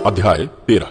अध्याय 13।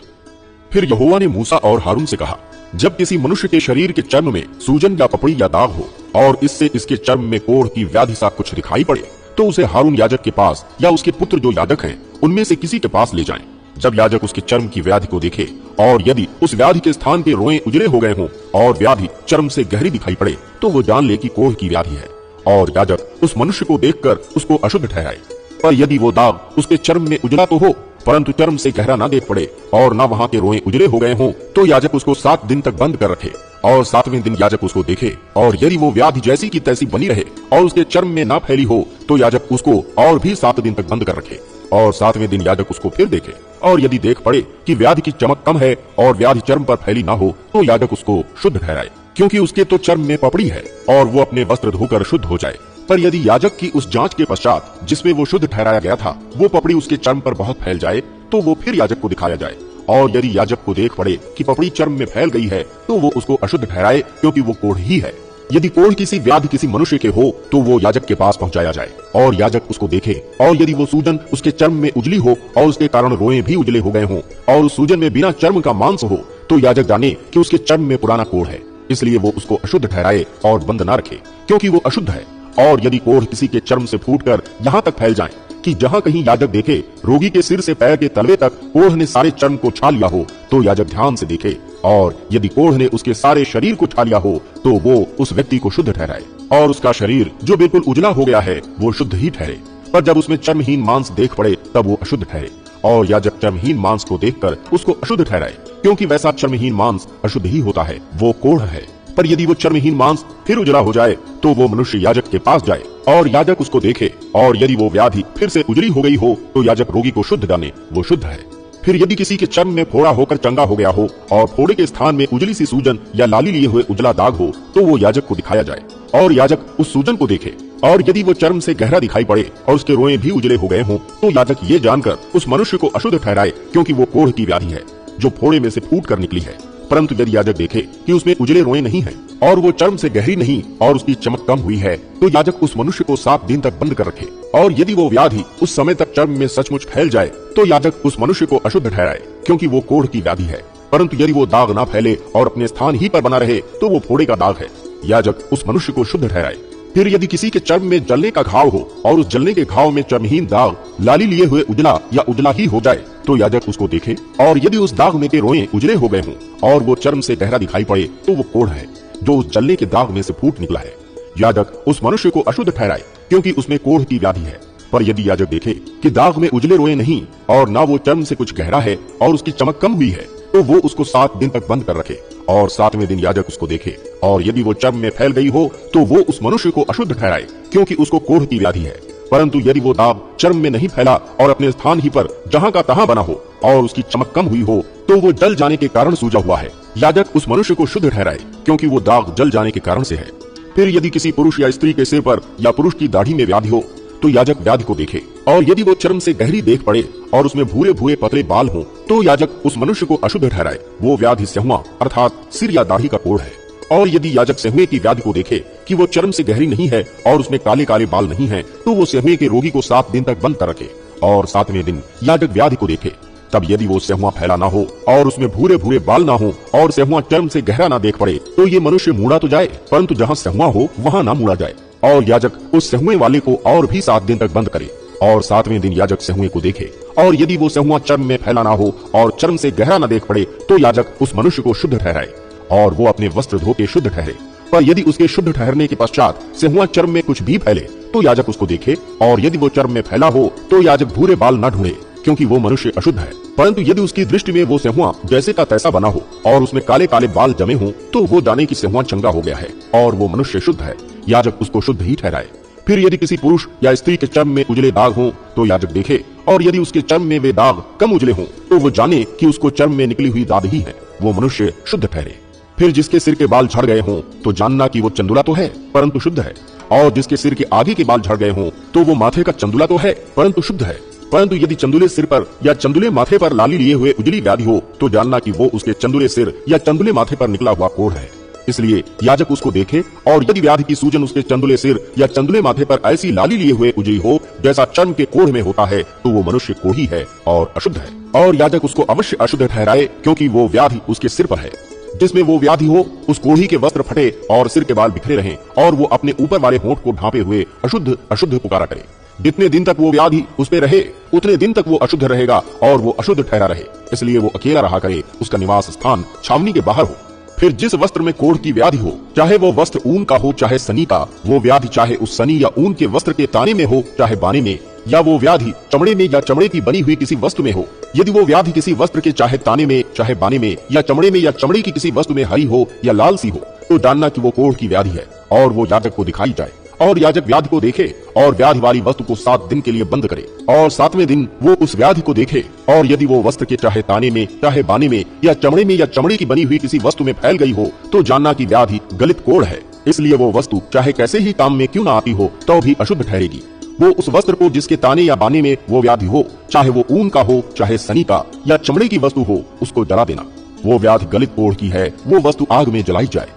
फिर यहोवा ने मूसा और हारून से कहा, जब किसी मनुष्य के शरीर के चर्म में सूजन या पपड़ी या दाग हो और इससे इसके चर्म में कोढ़ की व्याधि सा कुछ दिखाई पड़े, तो उसे हारून याजक के पास या उसके पुत्र जो याजक हैं उनमें से किसी के पास ले जाएं। जब याजक उसके चर्म की व्याधि को देखे और यदि उस व्याधि के स्थान के रोएं उजले हो गए हों और व्याधि चर्म से गहरी दिखाई पड़े, तो वो जान ले कि कोढ़ की व्याधि है और याजक उस मनुष्य को देखकर उसको अशुद्ध ठहराए। पर यदि वो दाग उसके चर्म में उजला तो हो परंतु चर्म से गहरा ना देख पड़े और न वहाँ के रोएं उजले हो गए हों, तो याजक उसको 7 दिन तक बंद कर रखे और 7वें दिन याजक उसको देखे और यदि वो व्याधि जैसी की तैसी बनी रहे और उसके चर्म में ना फैली हो, तो याजक उसको और भी 7 दिन तक बंद कर रखे और 7वें दिन याजक उसको फिर देखे और यदि देख पड़े कि व्याधि की चमक कम है और व्याधि चर्म पर फैली ना हो, तो याजक उसको शुद्ध ठहराए, क्योंकि उसके तो चर्म में पपड़ी है और वो अपने वस्त्र धोकर शुद्ध हो जाए। पर यदि याजक की उस जांच के पश्चात जिसमें वो शुद्ध ठहराया गया था वो पपड़ी उसके चर्म पर बहुत फैल जाए, तो वो फिर याजक को दिखाया जाए और यदि याजक को देख पड़े कि पपड़ी चर्म में फैल गई है, तो वो उसको अशुद्ध ठहराए, क्योंकि वो कोढ़ ही है। यदि कोढ़ किसी व्याधि किसी मनुष्य के हो, तो वो याजक के पास पहुंचाया जाए और याजक उसको देखे और यदि वो सूजन उसके चर्म में उजली हो और उसके कारण रोएं भी उजले हो गए हों और उस सूजन में बिना चर्म का मांस हो, तो याजक जाने कि उसके चर्म में पुराना कोढ़ है, इसलिए वो उसको अशुद्ध ठहराए और बंद न रखे, क्योंकि वो अशुद्ध है। और यदि कोढ़ किसी के चर्म से फूटकर यहाँ तक फैल जाए कि जहाँ कहीं याजक देखे रोगी के सिर से पैर के तलवे तक कोढ़ ने सारे चर्म को छा लिया हो, तो याजक ध्यान से देखे और यदि कोढ़ ने उसके सारे शरीर को छा लिया हो, तो वो उस व्यक्ति को शुद्ध ठहराए और उसका शरीर जो बिल्कुल उजला हो गया है वो शुद्ध ही ठहरे। पर जब उसमें चर्महीन मांस देख पड़े तब वो अशुद्ध ठहरे और याजक चर्महीन मांस को देखकर उसको अशुद्ध ठहराए, क्योंकि वैसा चर्महीन मांस अशुद्ध ही होता है, वो कोढ़ है। पर यदि वो चर्महीन मांस फिर उजला हो जाए, तो वो मनुष्य याजक के पास जाए और याजक उसको देखे और यदि वो व्याधि फिर से उजली हो गई हो, तो याजक रोगी को शुद्ध जाने वो शुद्ध है। फिर यदि किसी के चर्म में फोड़ा होकर चंगा हो गया हो और फोड़े के स्थान में उजली सी सूजन या लाली लिए हुए उजला दाग हो, तो वो याजक को दिखाया जाए और याजक उस सूजन को देखे और यदि वो चर्म से गहरा दिखाई पड़े और उसके रोएं भी उजले हो गए हों, तो याजक ये जानकर उस मनुष्य को अशुद्ध ठहराए, क्योंकि वो कोढ़ की व्याधि है जो फोड़े में से फूट कर निकली है। परंतु यदि याजक देखे कि उसमें उजले रोएं नहीं हैं और वो चर्म से गहरी नहीं और उसकी चमक कम हुई है, तो याजक उस मनुष्य को 7 दिन तक बंद कर रखे और यदि वो व्याधि उस समय तक चर्म में सचमुच फैल जाए, तो याजक उस मनुष्य को अशुद्ध ठहराए, क्योंकि वो कोढ़ की व्याधि है। परंतु यदि वो दाग ना फैले और अपने स्थान ही पर बना रहे, तो वो फोड़े का दाग है, याजक उस मनुष्य को शुद्ध ठहराए। फिर यदि किसी के चर्म में जलने का घाव हो और उस जलने के घाव में चर्महीन दाग लाली लिए हुए उजला या उजला ही हो जाए, तो याजक उसको देखे और यदि उस दाग में के रोएं उजले हो गए हों और वो चर्म से गहरा दिखाई पड़े, तो वो कोढ़ है जो उस जलने के दाग में से फूट निकला है। याजक उस मनुष्य को अशुद्ध ठहराए, क्योंकि उसमें कोढ़ की व्याधि है। पर यदि याजक देखे कि दाग में उजले रोएं नहीं और ना वो चर्म से कुछ गहरा है और उसकी चमक कम हुई है, तो वो उसको 7 दिन तक बंद कर रखे और 7वें दिन याजक उसको देखे और यदि वो चर्म में फैल गई हो, तो वो उस मनुष्य को अशुद्ध ठहराए, क्योंकि उसको कोढ़ की व्याधि है। परंतु यदि वो दाग चर्म में नहीं फैला और अपने स्थान ही पर जहाँ का तहाँ बना हो और उसकी चमक कम हुई हो, तो वो जल जाने के कारण सूजा हुआ है, याजक उस मनुष्य को शुद्ध ठहराए, क्योंकि वो दाग जल जाने के कारण से है। फिर यदि किसी पुरुष या स्त्री के सिर पर या पुरुष की दाढ़ी में व्याधि हो, तो याजक व्याधि को देखे और यदि वो चर्म से गहरी देख पड़े और उसमें भूरे भूरे पतले बाल हों, तो याजक उस मनुष्य को अशुद्ध ठहराए, वो व्याधि सहुआ अर्थात सिर या दाढ़ी का कोढ़ है। और यदि याजक सहुए की व्याधि को देखे कि वो चर्म से गहरी नहीं है और उसमें काले काले बाल नहीं है, तो वो सहुए के रोगी को 7 दिन तक बंद कर रखे और 7वें दिन याजक व्याधि को देखे। तब यदि वो सहुआ फैला ना हो और उसमें भूरे भूरे बाल ना हो और सहुआ चर्म से गहरा ना देख पड़े, तो ये मनुष्य मूड़ा तो जाए, परंतु जहाँ सहुआ हो वहाँ ना मूड़ा जाए और याजक उस सहुए वाले को और भी 7 दिन तक बंद करे और 7वें दिन याजक सहुए को देखे और यदि वो सहुआ चर्म में फैला ना हो और चर्म से गहरा ना देख पड़े, तो याजक उस मनुष्य को शुद्ध ठहराए और वो अपने वस्त्र धो के शुद्ध ठहरे। पर यदि उसके शुद्ध ठहरने के पश्चात सहुआ चर्म में कुछ भी फैले, तो याजक उसको देखे और यदि वो चर्म में फैला हो, तो याजक भूरे बाल न ढूंढे, क्योंकि वो मनुष्य अशुद्ध है। परंतु यदि उसकी दृष्टि में वो सहुआ जैसे का तैसा बना हो और उसमें काले काले बाल जमे हों, तो वो जाने की सहुआ चंगा हो गया है और वो मनुष्य शुद्ध है, याजक उसको शुद्ध ही ठहराए। फिर यदि किसी पुरुष या स्त्री के चर्म में उजले दाग हों, तो याजक देखे और यदि उसके चर्म में वे दाग कम उजले हों, तो वो जाने कि उसको चर्म में निकली हुई दाद ही है, वो मनुष्य शुद्ध ठहरे। फिर जिसके सिर के बाल झड़ गए हों, तो जानना कि वो चंदुला तो है परंतु शुद्ध है, और जिसके सिर के आगे के बाल झड़ गए हों, तो वो माथे का चंदुला तो है परंतु शुद्ध है। परंतु यदि चंदुले सिर पर या चंदुले माथे पर लाली लिए हुए उजली व्याधि हो, तो जानना कि वो उसके चंदुले सिर या चंदुले माथे पर निकला हुआ कोढ़ है। इसलिए याजक उसको देखे और यदि व्याधि की सूजन उसके चंदुले सिर या चंदुले माथे पर ऐसी लाली लिए हुए उजली हो जैसा चर्म के कोढ़ में होता है, तो वो मनुष्य कोढ़ी है और अशुद्ध है। और याजक उसको अवश्य अशुद्ध ठहराए, क्योंकि वो व्याधि उसके सिर पर है। जिसमें वो व्याधि हो उस कोढ़ी के वस्त्र फटे और सिर के बाल बिखरे रहें, और वो अपने ऊपर वाले होंठ को ढांपे हुए अशुद्ध अशुद्ध पुकारा करे। जितने दिन तक वो व्याधि उस पे रहे उतने दिन तक वो अशुद्ध रहेगा और वो अशुद्ध ठहरा रहे, इसलिए वो अकेला रहा करे, उसका निवास स्थान छावनी के बाहर हो। फिर जिस वस्त्र में कोढ़ की व्याधि हो, चाहे वो वस्त्र ऊन का हो चाहे सनी का, वो व्याधि चाहे उस सनी या ऊन के वस्त्र के ताने में हो चाहे बाने में, या वो व्याधि चमड़े में या चमड़े की बनी हुई किसी वस्तु में हो, यदि वो व्याधि किसी वस्त्र के चाहे ताने में चाहे बाने में या चमड़े में या चमड़े की किसी वस्तु में हरी हो या लाल सी हो, तो जानना कि वो कोढ़ की व्याधि है, और वो याजक को दिखाई जाए। और याजक व्याधि को देखे और व्याधि वाली वस्तु को 7 दिन के लिए बंद करे, और 7वें दिन वो उस व्याधि को देखे, और यदि वो वस्त्र के चाहे ताने में चाहे बाने में या चमड़े में या चमड़े की बनी हुई किसी वस्तु में फैल गई हो, तो जानना कि व्याधि गलित कोढ़ है। इसलिए वो वस्तु चाहे कैसे ही काम में क्यों न आती हो तो भी अशुद्ध ठहरेगी। वो उस वस्त्र को जिसके ताने या बाने में वो व्याधि हो, चाहे वो ऊन का हो चाहे सनी का या चमड़े की वस्तु हो, उसको जला देना। वो व्याधि गलित कोढ़ की है, वो वस्तु आग में जलाई जाए।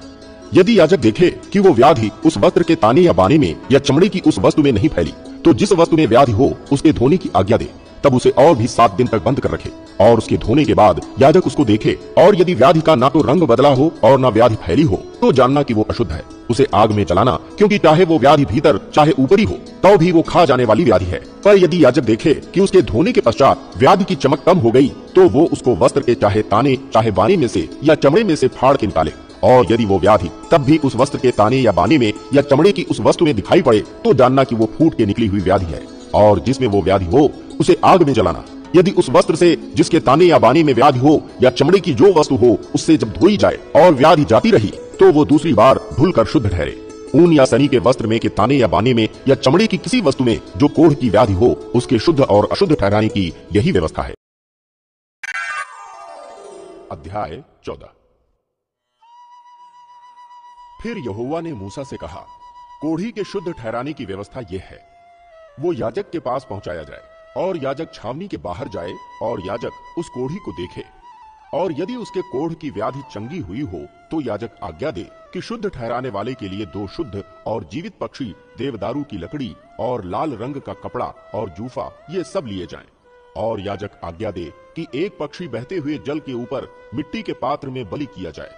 यदि याजक देखे कि वो व्याधि उस वस्त्र के ताने या बाने में या चमड़े की उस वस्तु में नहीं फैली, तो जिस वस्तु में व्याधि हो उसके धोने की आज्ञा दे, तब उसे और भी 7 दिन तक बंद कर रखे, और उसके धोने के बाद याजक उसको देखे, और यदि व्याधि का ना तो रंग बदला हो और ना व्याधि फैली हो, तो जानना कि वो अशुद्ध है। उसे आग में जलाना, क्योंकि चाहे वो व्याधि भीतर चाहे ऊपरी हो तो भी वो खा जाने वाली व्याधि है। पर यदि याजक देखे कि उसके धोने के पश्चात व्याधि की चमक कम हो गई, तो वो उसको वस्त्र के चाहे ताने चाहे बाने में से या चमड़े में से फाड़ के निकाले, और यदि वो व्याधि तब भी उस वस्त्र के ताने या बाने में या चमड़े की उस वस्तु में दिखाई पड़े, तो जानना कि वो फूट के निकली हुई व्याधि है, और जिसमें वो व्याधि हो उसे आग में जलाना। यदि उस वस्त्र से जिसके ताने या बाने में व्याधि हो या चमड़े की जो वस्तु हो उससे जब धोई जाए और व्याधि जाती रही, तो वो दूसरी बार धुलकर शुद्ध ठहरे। ऊन या सनी के वस्त्र में के ताने या बाने में या चमड़े की किसी वस्तु में जो कोढ़ की व्याधि हो, उसके शुद्ध और अशुद्ध ठहराने की यही व्यवस्था है। अध्याय 14। फिर यहोवा ने मूसा से कहा, कोढ़ी के शुद्ध ठहराने की व्यवस्था यह है, वो याजक के पास पहुंचाया जाए, और याजक छावनी के बाहर जाए, और याजक उस कोढ़ी को देखे, और यदि उसके कोढ़ की व्याधि चंगी हुई हो, तो याजक आज्ञा दे कि शुद्ध ठहराने वाले के लिए 2 शुद्ध और जीवित पक्षी, देवदारू की लकड़ी और लाल रंग का कपड़ा और जूफा, ये सब लिए जाएं। और याजक आज्ञा दे कि एक पक्षी बहते हुए जल के ऊपर मिट्टी के पात्र में बलि किया जाए।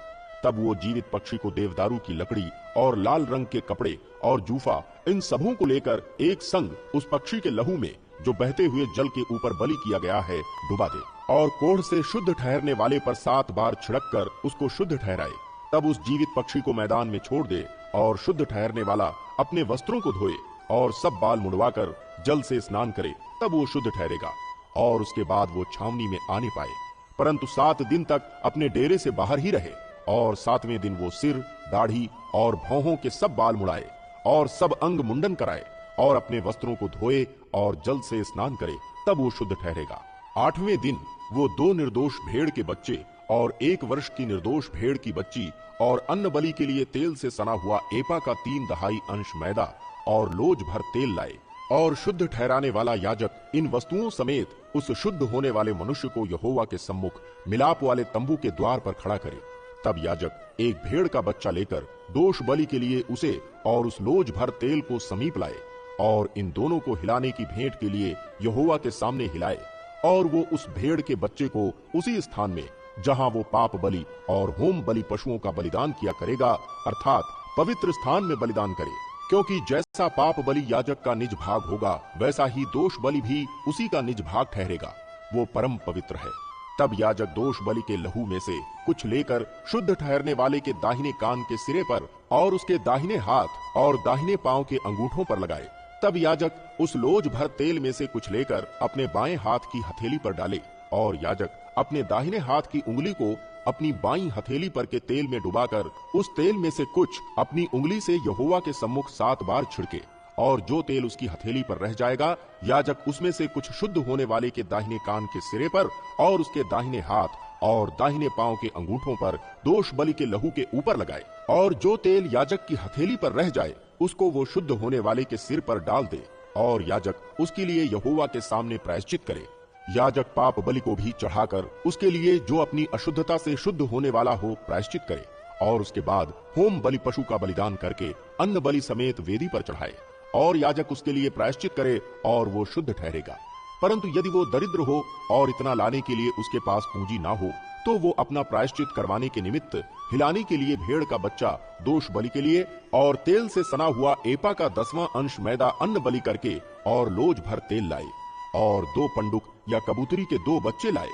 तब वो जीवित पक्षी को देवदारू की लकड़ी और लाल रंग के कपड़े और जूफा, इन सबों को लेकर एक संग उस पक्षी के लहू में जो बहते हुए जल के ऊपर बलि किया गया है डुबा दे, और कोढ़ से शुद्ध ठहरने वाले पर 7 बार छिड़क कर उसको शुद्ध ठहराए। तब उस जीवित पक्षी को मैदान में छोड़ दे, और शुद्ध ठहरने वाला अपने वस्त्रों को धोए और सब बाल मुड़वाकर जल से स्नान करे, तब वो शुद्ध ठहरेगा, और उसके बाद वो छावनी में आने पाए। परंतु 7 दिन तक अपने डेरे से बाहर ही रहे, और 7वें दिन वो सिर, दाढ़ी और भौहों के सब बाल मुड़ाए और सब अंग मुंडन कराए, और अपने वस्त्रों को धोए और जल से स्नान करे, तब वो शुद्ध ठहरेगा। 8वें दिन वो 2 निर्दोष भेड़ के बच्चे और 1 वर्ष की निर्दोष भेड़ की बच्ची और अन्न बलि के लिए तेल से सना हुआ एपा का 3/2 अंश मैदा और लोज भर तेल लाए। और शुद्ध ठहराने वाला याजक इन वस्तुओं समेत उस शुद्ध होने वाले मनुष्य को यहोवा के सम्मुख मिलाप वाले तंबू के द्वार पर खड़ा करे। तब याजक एक भेड़ का बच्चा लेकर दोष बलि के लिए उसे और उस लोज भर तेल को समीप लाए, और इन दोनों को हिलाने की भेंट के लिए यहोवा के सामने हिलाए। और वो उस भेड़ के बच्चे को उसी स्थान में जहां वो पाप बलि और होम बलि पशुओं का बलिदान किया करेगा, अर्थात पवित्र स्थान में बलिदान करे, क्योंकि जैसा पाप बलि याजक का निज भाग होगा, वैसा ही दोष बलि भी उसी का निज भाग ठहरेगा, वो परम पवित्र है। तब याजक दोष बलि के लहू में से कुछ लेकर शुद्ध ठहरने वाले के दाहिने कान के सिरे पर और उसके दाहिने हाथ और दाहिने पांव के अंगूठों पर लगाए। तब याजक उस लोज भर तेल में से कुछ लेकर अपने बाएं हाथ की हथेली पर डाले, और याजक अपने दाहिने हाथ की उंगली को अपनी बाईं हथेली पर के तेल में डुबाकर उस तेल में से कुछ अपनी उंगली से यहोवा के सम्मुख 7 बार छिड़के, और जो तेल उसकी हथेली पर रह जाएगा, याजक उसमें से कुछ शुद्ध होने वाले के दाहिने कान के सिरे पर और उसके दाहिने हाथ और दाहिने पांव के अंगूठों पर दोष बलि के लहू के ऊपर लगाए। और जो तेल याजक की हथेली पर रह जाए, उसको वो शुद्ध होने वाले के सिर पर डाल दे, और याजक उसके लिए यहोवा के सामने प्रायश्चित करे। याजक पाप बलि को भी चढ़ाकर उसके लिए जो अपनी अशुद्धता से शुद्ध होने वाला हो प्रायश्चित करे, और उसके बाद होम बलि पशु का बलिदान करके अन्न बलि समेत वेदी पर चढ़ाए, और याजक उसके लिए प्रायश्चित करे, और वो शुद्ध ठहरेगा। परंतु यदि वो दरिद्र हो और इतना लाने के लिए उसके पास पूंजी ना हो, तो वो अपना प्रायश्चित करवाने के निमित्त हिलाने के लिए भेड़ का बच्चा दोष बलि के लिए और तेल से सना हुआ एपा का 10वां अंश मैदा अन्न बलि करके और लोज भर तेल लाए और 2 पंडुक या कबूतरी के 2 बच्चे लाए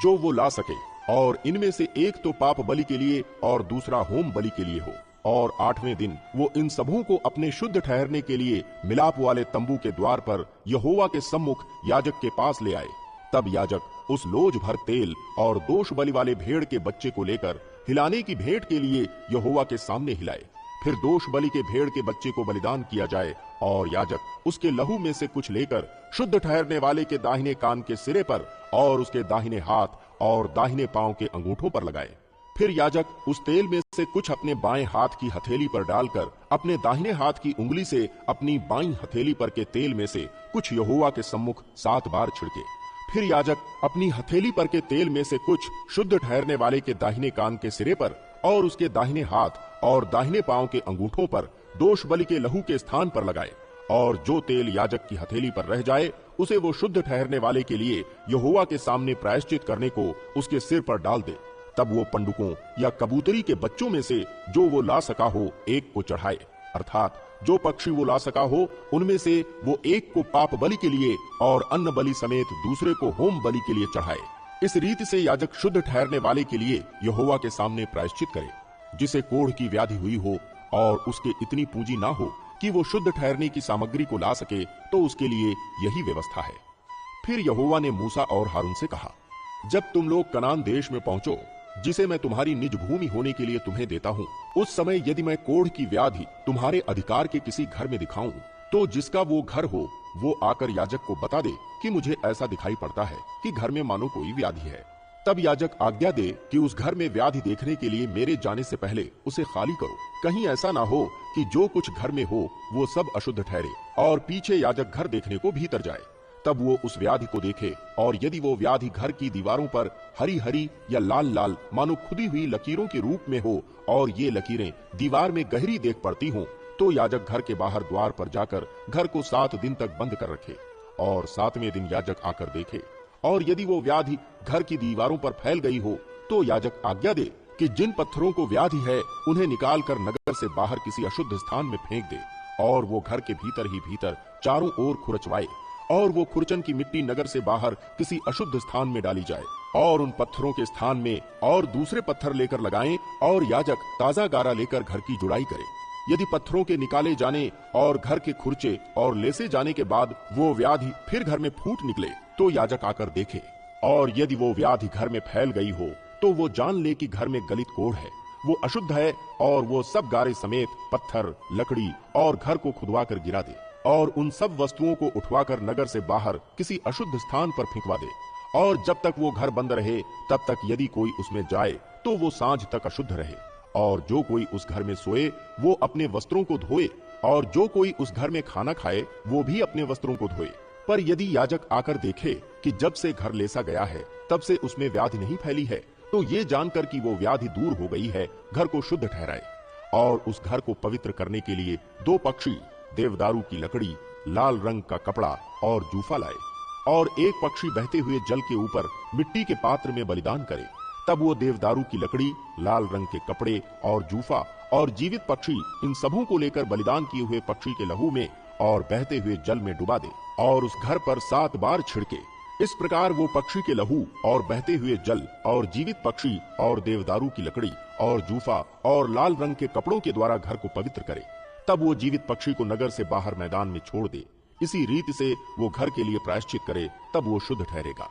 जो वो ला सके, और इनमें से एक तो पाप बलि के लिए और दूसरा होम बलि के लिए हो। और 8वें दिन वो इन सबों को अपने शुद्ध ठहरने के लिए मिलाप वाले तंबू के द्वार पर यहोवा के सम्मुख याजक के पास ले आए। तब याजक उस लोज भर तेल और दोष बलि वाले भेड़ के बच्चे को लेकर हिलाने की भेंट के लिए यहोवा के सामने हिलाए। फिर दोष बलि के भेड़ के बच्चे को बलिदान किया जाए और याजक उसके लहू में से कुछ लेकर शुद्ध ठहरने वाले के दाहिने कान के सिरे पर और उसके दाहिने हाथ और दाहिने पांव के अंगूठों पर लगाए। फिर याजक उस तेल में से कुछ अपने बाएं हाथ की हथेली पर डालकर अपने दाहिने हाथ की उंगली से अपनी बाईं हथेली पर के तेल में से कुछ यहोवा के सम्मुख 7 बार छिड़के। फिर याजक अपनी हथेली पर के तेल में से कुछ शुद्ध ठहरने वाले के दाहिने कान के सिरे पर और उसके दाहिने हाथ और दाहिने पांव के अंगूठों पर दोष बलि के लहू के स्थान पर लगाए, और जो तेल याजक की हथेली पर रह जाए उसे वो शुद्ध ठहरने वाले के लिए यहोवा के सामने प्रायश्चित करने को उसके सिर पर डाल दे। तब वो पंडुकों या कबूतरी के बच्चों में से जो वो ला सका हो एक को चढ़ाए, अर्थात जो पक्षी वो ला सका हो उनमें से वो एक को पाप बलि के लिए और अन्न बलि समेत दूसरे को होम बलि के लिए चढ़ाए। इस रीति से याजक शुद्ध ठहरने वाले के लिए यहोवा के सामने प्रायश्चित करे। जिसे कोढ़ की व्याधि हुई हो और उसके इतनी पूंजी ना हो कि वो शुद्ध ठहरने की सामग्री को ला सके, तो उसके लिए यही व्यवस्था है। फिर यहोवा ने मूसा और हारून से कहा, जब तुम लोग कनान देश में पहुंचो जिसे मैं तुम्हारी निज भूमि होने के लिए तुम्हें देता हूँ, उस समय यदि मैं कोढ़ की व्याधि तुम्हारे अधिकार के किसी घर में दिखाऊं, तो जिसका वो घर हो वो आकर याजक को बता दे कि मुझे ऐसा दिखाई पड़ता है कि घर में मानो कोई व्याधि है। तब याजक आज्ञा दे कि उस घर में व्याधि देखने के लिए मेरे जाने से पहले उसे खाली करो। कहीं ऐसा ना हो कि जो कुछ घर में हो वो सब अशुद्ध ठहरे और पीछे याजक घर देखने को भीतर जाए। तब वो उस व्याधि को देखे, और यदि वो व्याधि घर की दीवारों पर हरी हरी या लाल लाल मानो खुदी हुई लकीरों के रूप में हो और ये लकीरें दीवार में गहरी देख पड़ती हों, तो याजक घर के बाहर द्वार पर जाकर घर को 7 दिन तक बंद कर रखे और 7वें दिन याजक आकर देखे। और यदि वो व्याधि घर की दीवारों पर फैल गई हो, तो याजक आज्ञा दे कि जिन पत्थरों को व्याधि है उन्हें निकाल कर नगर से बाहर किसी अशुद्ध स्थान में फेंक दे, और वो घर के भीतर ही भीतर चारों ओर खुरचवाए, और वो खुरचन की मिट्टी नगर से बाहर किसी अशुद्ध स्थान में डाली जाए, और उन पत्थरों के स्थान में और दूसरे पत्थर लेकर लगाएं, और याजक ताजा गारा लेकर घर की जुड़ाई करे। यदि पत्थरों के निकाले जाने और घर के खुरचे और लेसे जाने के बाद वो व्याधि फिर घर में फूट निकले, तो याजक आकर देखे, और यदि वो व्याधि घर में फैल गई हो, तो वो जान ले कि घर में गलित कोढ़ है, वो अशुद्ध है, और वो सब गारे समेत पत्थर, लकड़ी और घर को खुदवा कर गिरा दे, और उन सब वस्तुओं को उठवाकर नगर से बाहर किसी अशुद्ध स्थान पर फेंकवा दे। और जब तक वो घर बंद रहे तब तक यदि कोई उसमें जाए तो वो सांझ तक अशुद्ध रहे। और जो कोई उस घर में सोए वो अपने वस्त्रों को धोए, और जो कोई उस घर में खाना खाए वो भी अपने वस्त्रों को धोए। पर यदि याजक आकर देखे कि जब से घर लेसा गया है तब से उसमें व्याधि नहीं फैली है, तो ये जानकर कि वो व्याधि दूर हो गई है, घर को शुद्ध ठहराए। और उस घर को पवित्र करने के लिए 2 पक्षी, देवदारू की लकड़ी, लाल रंग का कपड़ा और जूफा लाए, और 1 पक्षी बहते हुए जल के ऊपर मिट्टी के पात्र में बलिदान करे। तब वो देवदारू की लकड़ी, लाल रंग के कपड़े और जूफा और जीवित पक्षी, इन सबों को लेकर बलिदान किए हुए पक्षी के लहू में और बहते हुए जल में डुबा दे, और उस घर पर 7 बार छिड़के। इस प्रकार वो पक्षी के लहू और बहते हुए जल और जीवित पक्षी और देवदारू की लकड़ी और जूफा और लाल रंग के कपड़ों के द्वारा घर को पवित्र करे। तब वो जीवित पक्षी को नगर से बाहर मैदान में छोड़ दे। इसी रीति से वो घर के लिए प्रायश्चित करे, तब वो शुद्ध ठहरेगा।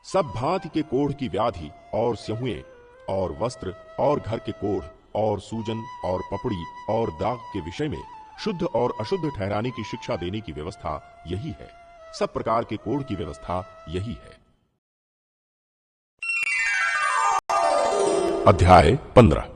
सब भांति के कोढ़ की व्याधि और स्यहुएं और वस्त्र और घर के कोढ़ और सूजन और पपड़ी और दाग के विषय में शुद्ध और अशुद्ध ठहराने की शिक्षा देने की व्यवस्था यही है। सब प्रकार के कोढ़ की व्यवस्था यही है। अध्याय 15।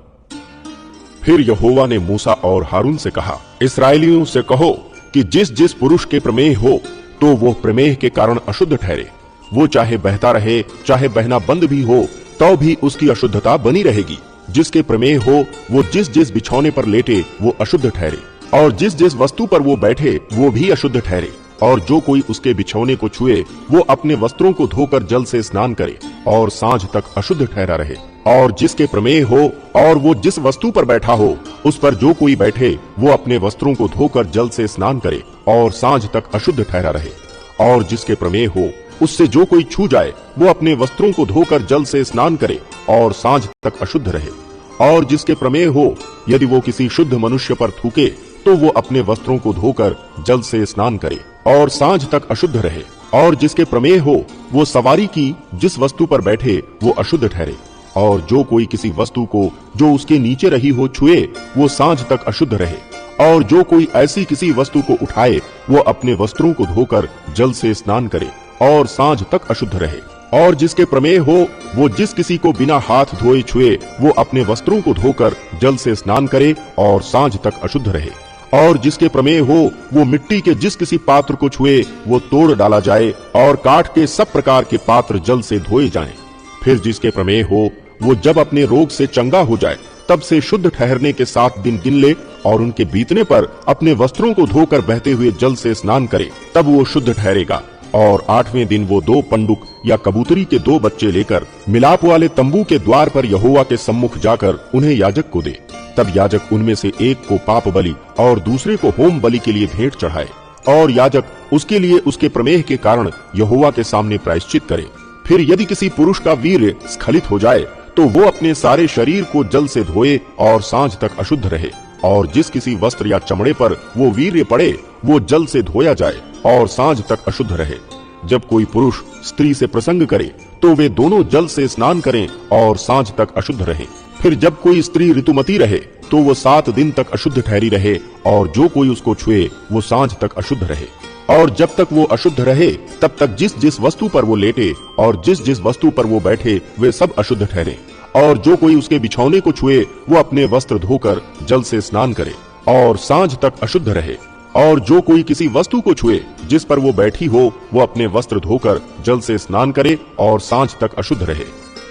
फिर यहोवा ने मूसा और हारून से कहा, इस्राएलियों से कहो कि जिस जिस पुरुष के प्रमेह हो तो वो प्रमेह के कारण अशुद्ध ठहरे। वो चाहे बहता रहे चाहे बहना बंद भी हो तो भी उसकी अशुद्धता बनी रहेगी। जिसके प्रमेह हो वो जिस जिस बिछौने पर लेटे वो अशुद्ध ठहरे, और जिस जिस वस्तु पर वो बैठे वो भी अशुद्ध ठहरे। और जो कोई उसके बिछौने को छुए वो अपने वस्त्रों को धोकर जल से स्नान करे और सांझ तक अशुद्ध ठहरा रहे। और जिसके प्रमेह हो और वो जिस वस्तु पर बैठा हो उस पर जो कोई बैठे वो अपने वस्त्रों को धोकर जल से स्नान करे और सांझ तक अशुद्ध ठहरा रहे। और जिसके प्रमेह हो उससे जो कोई छू जाए वो अपने वस्त्रों को धोकर जल से स्नान करे और सांझ तक अशुद्ध रहे। और जिसके प्रमेह हो यदि वो किसी शुद्ध मनुष्य पर थूके तो वो अपने वस्त्रों को धोकर जल से स्नान करे और सांझ तक अशुद्ध रहे। और जिसके प्रमेह हो वो सवारी की जिस वस्तु पर बैठे वो अशुद्ध ठहरे। और जो कोई किसी वस्तु को जो उसके नीचे रही हो छुए वो सांझ तक अशुद्ध रहे। और जो कोई ऐसी किसी वस्तु को उठाए वो अपने वस्त्रों को धोकर जल से स्नान करे और सांझ तक अशुद्ध रहे। और जिसके प्रमेह हो वो जिस किसी को बिना हाथ धोए छुए वो अपने वस्त्रों को धोकर जल से स्नान करे और सांझ तक अशुद्ध रहे। और जिसके प्रमेह हो वो मिट्टी के जिस किसी पात्र को छुए वो तोड़ डाला जाए और काठ के सब प्रकार के पात्र जल से धोए जाएं। फिर जिसके प्रमेह हो वो जब अपने रोग से चंगा हो जाए तब से शुद्ध ठहरने के 7 दिन गिन ले और उनके बीतने पर अपने वस्त्रों को धोकर बहते हुए जल से स्नान करे, तब वो शुद्ध ठहरेगा। और 8वें दिन वो 2 पंडुक या कबूतरी के 2 बच्चे लेकर मिलाप वाले तंबू के द्वार पर यहोवा के सम्मुख जाकर उन्हें याजक को दे। तब याजक उनमें से एक को पाप बलि और दूसरे को होम बलि के लिए भेंट चढ़ाए। और याजक उसके लिए उसके प्रमेह के कारण यहोवा के सामने प्रायश्चित करे। फिर यदि किसी पुरुष का वीर्य स्खलित हो जाए तो वो अपने सारे शरीर को जल से धोए और सांझ तक अशुद्ध रहे। और जिस किसी वस्त्र या चमड़े पर वो वीर्य पड़े वो जल से धोया जाए और सांझ तक अशुद्ध रहे। जब कोई पुरुष स्त्री से प्रसंग करे तो वे दोनों जल से स्नान करें और सांझ तक अशुद्ध रहे। फिर जब कोई स्त्री ऋतुमती रहे तो वो 7 दिन तक अशुद्ध ठहरी रहे और जो कोई उसको छुए वो सांझ तक अशुद्ध रहे। और जब तक वो अशुद्ध रहे तब तक जिस जिस वस्तु पर वो लेटे और जिस जिस वस्तु पर वो बैठे वे सब अशुद्ध ठहरे। और जो कोई उसके बिछौने को छुए वो अपने वस्त्र धोकर जल से स्नान करे और सांझ तक अशुद्ध रहे। और जो कोई किसी वस्तु को छुए जिस पर वो बैठी हो वो अपने वस्त्र धोकर जल से स्नान करे और सांझ तक अशुद्ध रहे।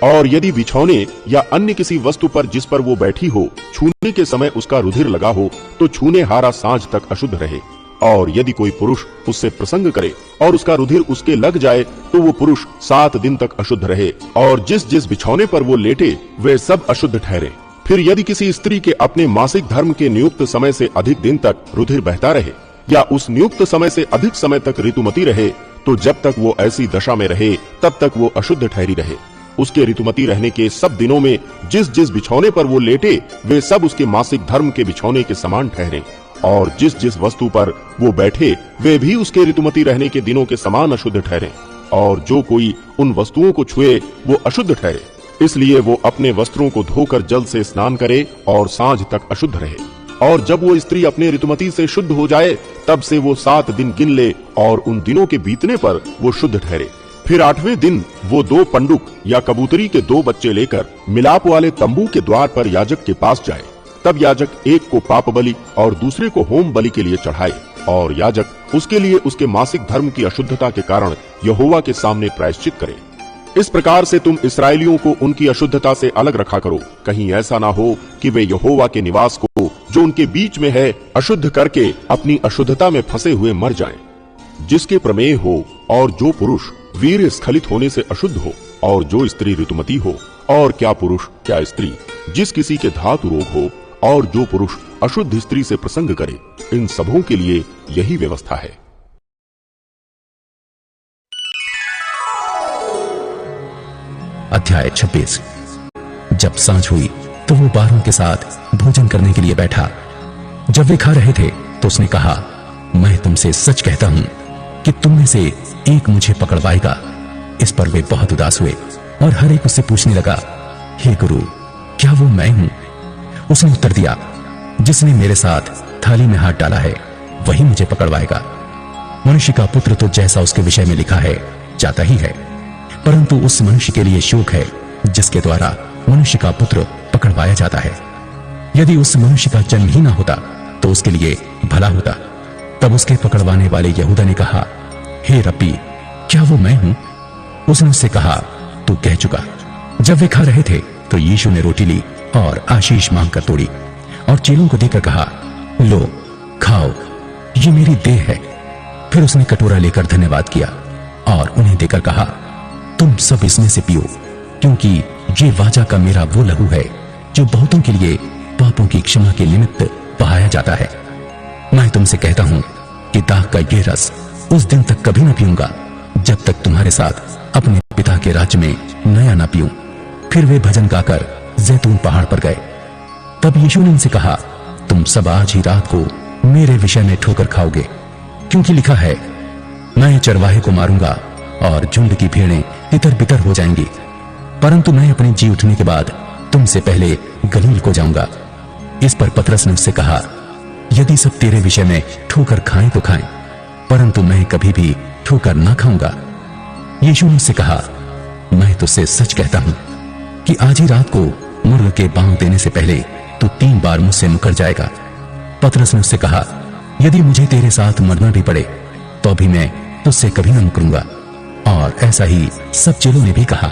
और यदि बिछौने या अन्य किसी वस्तु पर जिस पर वो बैठी हो छूने के समय उसका रुधिर लगा हो तो छूने हारा सांझ तक अशुद्ध रहे। और यदि कोई पुरुष उससे प्रसंग करे और उसका रुधिर उसके लग जाए तो वो पुरुष 7 दिन तक अशुद्ध रहे। और जिस जिस बिछौने पर वो लेटे वे सब अशुद्ध ठहरे। फिर यदि किसी स्त्री के अपने मासिक धर्म के नियुक्त समय से अधिक दिन तक रुधिर बहता रहे या उस नियुक्त समय से अधिक समय तक ऋतुमती रहे तो जब तक वो ऐसी दशा में रहे तब तक वो अशुद्ध ठहरी रहे। उसके ऋतुमती रहने के सब दिनों में जिस जिस बिछौने पर वो लेटे वे सब उसके मासिक धर्म के बिछौने के समान ठहरे। और जिस जिस वस्तु पर वो बैठे वे भी उसके ऋतुमती रहने के दिनों के समान अशुद्ध ठहरे। और जो कोई उन वस्तुओं को छुए वो अशुद्ध ठहरे। इसलिए वो अपने वस्त्रों को धोकर जल से स्नान करे और सांझ तक अशुद्ध रहे। और जब वो स्त्री अपने ऋतुमती से शुद्ध हो जाए तब से वो 7 दिन गिन ले और उन दिनों के बीतने पर वो शुद्ध ठहरे। फिर 8वें दिन वो 2 पंडुक या कबूतरी के 2 बच्चे लेकर मिलाप वाले तंबू के द्वार पर याजक के पास जाए। तब याजक एक को पाप बलि और दूसरे को होम बलि के लिए चढ़ाए। और याजक उसके लिए उसके मासिक धर्म की अशुद्धता के कारण यहोवा के सामने प्रायश्चित करे। इस प्रकार से तुम इसराइलियों को उनकी अशुद्धता से अलग रखा करो, कहीं ऐसा ना हो कि वे यहोवा के निवास को जो उनके बीच में है अशुद्ध करके अपनी अशुद्धता में फंसे हुए मर जाएं। जिसके प्रमेह हो और जो पुरुष वीर्य स्खलित होने से अशुद्ध हो और जो स्त्री ऋतुमती हो और क्या पुरुष क्या स्त्री जिस किसी के धातु रोग हो और जो पुरुष अशुद्ध स्त्री से प्रसंग करे, इन सबों के लिए यही व्यवस्था है। अध्याय 26। जब सांझ हुई तो वो 12 के साथ भोजन करने के लिए बैठा। जब वे खा रहे थे तो उसने कहा, मैं तुमसे सच कहता हूं कि तुम में से एक मुझे पकड़वाएगा। इस पर वे बहुत उदास हुए और हर एक उससे पूछने लगा, हे गुरु, क्या वो मैं हूं? उसने उत्तर दिया, जिसने मेरे साथ थाली में हाथ डाला है वही मुझे पकड़वाएगा। मनुष्य का पुत्र तो जैसा उसके विषय में लिखा है जाता ही है, परंतु उस मनुष्य के लिए शोक है जिसके द्वारा मनुष्य का पुत्र पकड़वाया जाता है। यदि उस मनुष्य का जन्म ही ना होता तो उसके लिए भला होता। तब उसके पकड़वाने वाले यहूदा ने कहा, हे रब्बी, क्या वो मैं हूं? उसने उससे कहा, तू कह चुका। जब वे खा रहे थे तो यीशु ने रोटी ली और आशीष मांगकर तोड़ी और चेलों को देकर कहा, लो खाओ, ये मेरी देह है। फिर उसने कटोरा लेकर धन्यवाद किया और उन्हें देकर कहा, तुम सब इसमें से पियो, क्योंकि ये वाचा का मेरा वो लहू है जो बहुतों के लिए पापों की क्षमा के निमित्त बहाया जाता है। मैं तुमसे कहता हूं कि दाग का ये रस उस दिन तक कभी न पीऊंगा जब तक तुम्हारे साथ अपने पिता के राज्य में नया ना पीऊं। फिर वे भजन गाकर जैतून पहाड़ पर गए। तब यीशु ने उनसे कहा, तुम सब आज ही रात को मेरे विषय में ठोकर खाओगे, क्योंकि लिखा है, मैं चरवाहे को मारूंगा और झुंड की भेड़ें तितर बितर हो जाएंगी। परंतु मैं अपने जी उठने के बाद तुमसे पहले गलील को जाऊंगा। इस पर पतरस ने उससे कहा, यदि सब तेरे विषय में ठोकर खाएं तो खाएं, परंतु मैं कभी भी ठोकर ना खाऊंगा। यीशु ने उससे कहा, मैं तुझसे सच कहता हूं कि आज ही रात को मुर्ग के बांग देने से पहले तू 3 बार मुझसे मुकर जाएगा। पतरस ने उससे कहा, यदि मुझे तेरे साथ मरना भी पड़े तो भी मैं तुझसे कभी न मुकरूंगा। और ऐसा ही सब चेलों ने भी कहा।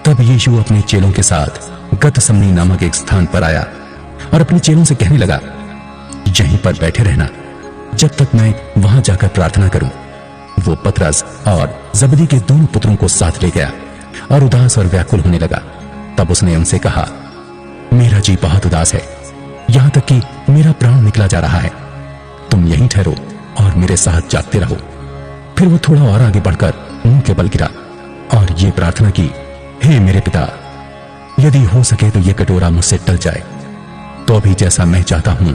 तब यीशु अपने चेलों के साथ गतसमनी नामक एक स्थान पर आया और अपने चेलों से कहने लगा, यहीं पर बैठे रहना जब तक मैं वहां जाकर प्रार्थना करूं। वो पतरस और जबदी के दोनों पुत्रों को साथ ले गया और उदास और व्याकुल होने लगा। तब उसने उनसे कहा, मेरा जी बहुत उदास है, यहां तक कि मेरा प्राण निकला जा रहा है। तुम यहीं ठहरो और मेरे साथ जागते रहो। फिर वो थोड़ा और आगे बढ़कर मुंह के बल गिरा और ये प्रार्थना की, हे मेरे पिता, यदि हो सके तो ये कटोरा मुझसे टल जाए, तो अभी जैसा मैं चाहता हूं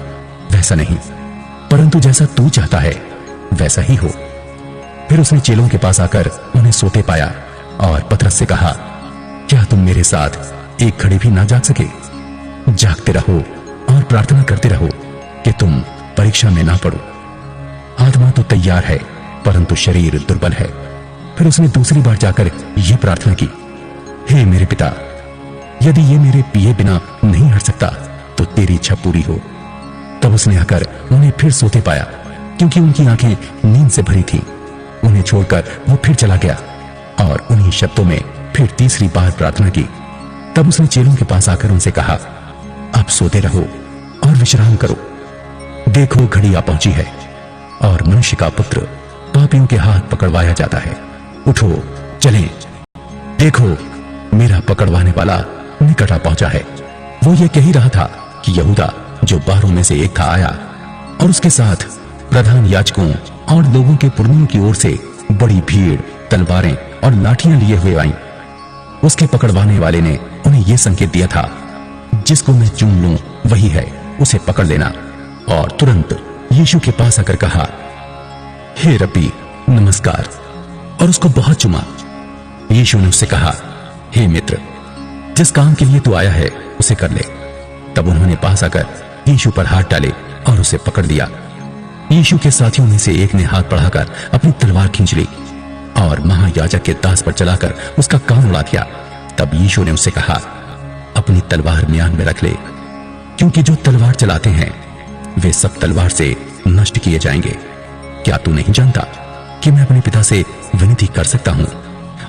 वैसा नहीं, परंतु जैसा तू चाहता है वैसा ही हो। फिर उसने चेलों के पास आकर उन्हें सोते पाया और पतरस से कहा, क्या तुम मेरे साथ एक घड़ी भी ना जाग सके? जागते रहो और प्रार्थना करते रहो कि तुम परीक्षा में ना पड़ो। आत्मा तो तैयार है परंतु शरीर दुर्बल है। फिर उसने दूसरी बार जाकर यह प्रार्थना की, हे मेरे पिता, यदि ये मेरे पिए बिना नहीं हट सकता तो तेरी इच्छा पूरी हो। तब उसने आकर उन्हें फिर सोते पाया, क्योंकि उनकी आंखें नींद से भरी थीं। उन्हें छोड़कर वो फिर चला गया और उन्हीं शब्दों में फिर तीसरी बार प्रार्थना की। तब उसने चेलों के पास आकर उनसे कहा, अब सोते रहो और विश्राम करो। देखो घड़ी आ पहुंची है और मनुष्य का पुत्र पापियों के हाथ पकड़वाया जाता है। उठो, चलें। देखो, मेरा पकड़वाने वाला निकट आ पहुंचा है। वो ये कह ही रहा था कि यहूदा, जो 12 में से एक था, आया और उसके साथ प्रधान याजकों और लोगों के पुरनियों की ओर से बड़ी भीड़ तलवारें और लाठियां लिए हुए आई। उसके पकड़वाने वाले ने उन्हें यह संकेत दिया था, जिसको मैं चूम लूं वही है, उसे पकड़ लेना। और तुरंत यीशु के पास आकर कहा, हे रब्बी, नमस्कार, और उसको बहुत चुमा। यीशु ने उससे कहा, हे मित्र, जिस काम के लिए तू आया है उसे कर ले। तब उन्होंने पास आकर यीशु पर हाथ डाले और उसे पकड़ लिया। यीशु के साथियों में से एक ने हाथ बढ़ाकर अपनी तलवार खींच ली और महायाजक के दास पर चलाकर उसका कान उड़ा दिया। तब यीशु ने उससे कहा, अपनी तलवार म्यान में रख ले, क्योंकि जो तलवार चलाते हैं वे सब तलवार से नष्ट किए जाएंगे। क्या तू नहीं जानता कि मैं अपने पिता से विनती कर सकता हूं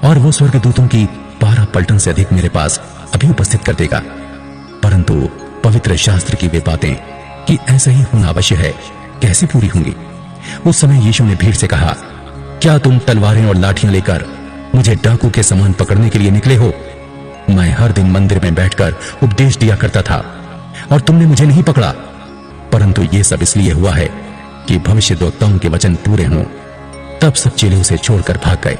और वो स्वर्गदूतों की 12 पलटन से अधिक मेरे पास अभी उपस्थित कर देगा? परंतु पवित्र शास्त्र की वे बातें कि ऐसा ही होना अवश्य है कैसे पूरी होंगी? उस समय यीशु ने भीड़ से कहा, क्या तुम तलवारें और लाठियां लेकर मुझे डाकू के समान पकड़ने के लिए निकले हो? मैं हर दिन मंदिर में बैठकर उपदेश दिया करता था और तुमने मुझे नहीं पकड़ा, परंतु ये सब इसलिए हुआ है कि भविष्यद्वक्ताओं के वचन पूरे हों। तब सब चेले उसे छोड़कर भाग गए।